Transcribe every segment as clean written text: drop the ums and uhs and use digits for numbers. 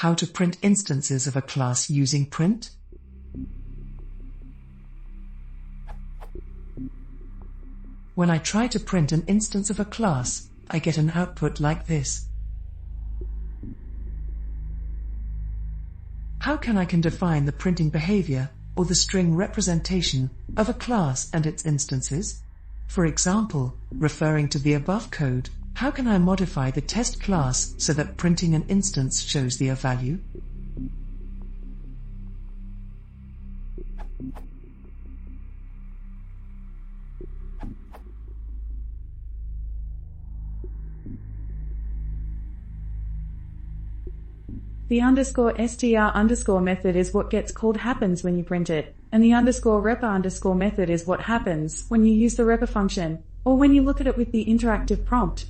How to print instances of a class using print? When I try to print an instance of a class, I get an output like this. How can I define the printing behavior, or the string representation, of a class and its instances? For example, referring to the above code, how can I modify the test class so that printing an instance shows the value? The _str_ method is what gets called happens when you print it, and the _repr_ method is what happens when you use the repr function, or when you look at it with the interactive prompt.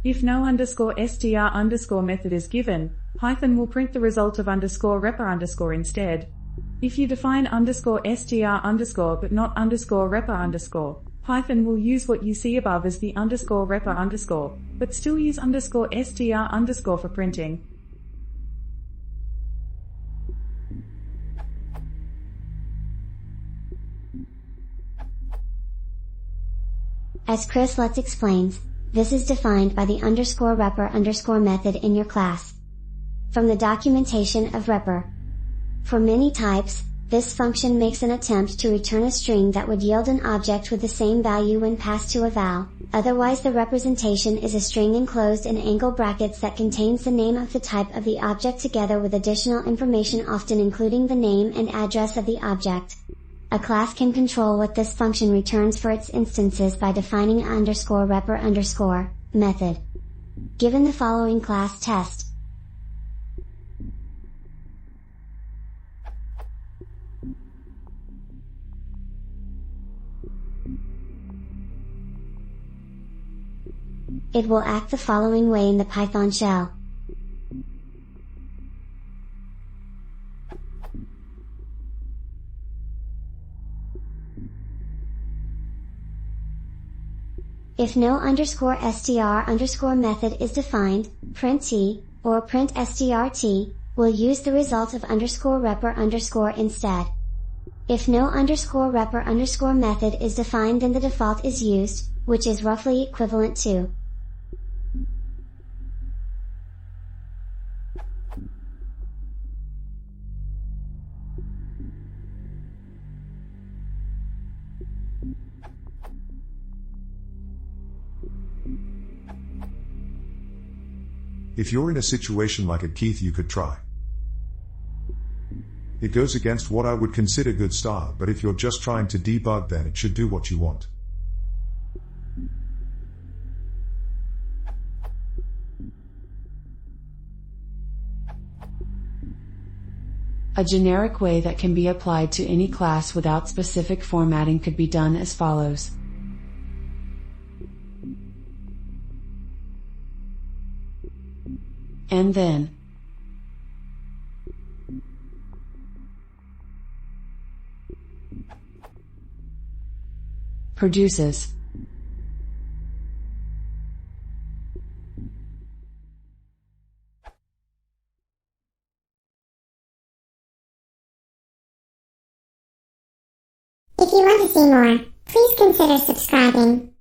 If no _str_ method is given, Python will print the result of _repr_ instead. If you define _str_ but not _repr_, Python will use what you see above as the _repr_, but still use _str_ for printing. As Chris Lutz explains, this is defined by the _repr_ method in your class. From the documentation of repr. For many types, this function makes an attempt to return a string that would yield an object with the same value when passed to a val, otherwise the representation is a string enclosed in angle brackets that contains the name of the type of the object together with additional information, often including the name and address of the object. A class can control what this function returns for its instances by defining a _repr_ method. Given the following class test, it will act the following way in the Python shell. If no _str_ method is defined, print t, or print strt, will use the result of _repr_ instead. If no _repr_ method is defined, then the default is used, which is roughly equivalent to If you're in a situation like it, Keith, you could try. It goes against what I would consider good style, but if you're just trying to debug, then it should do what you want. A generic way that can be applied to any class without specific formatting could be done as follows. And then produces If you want to see more, please consider subscribing.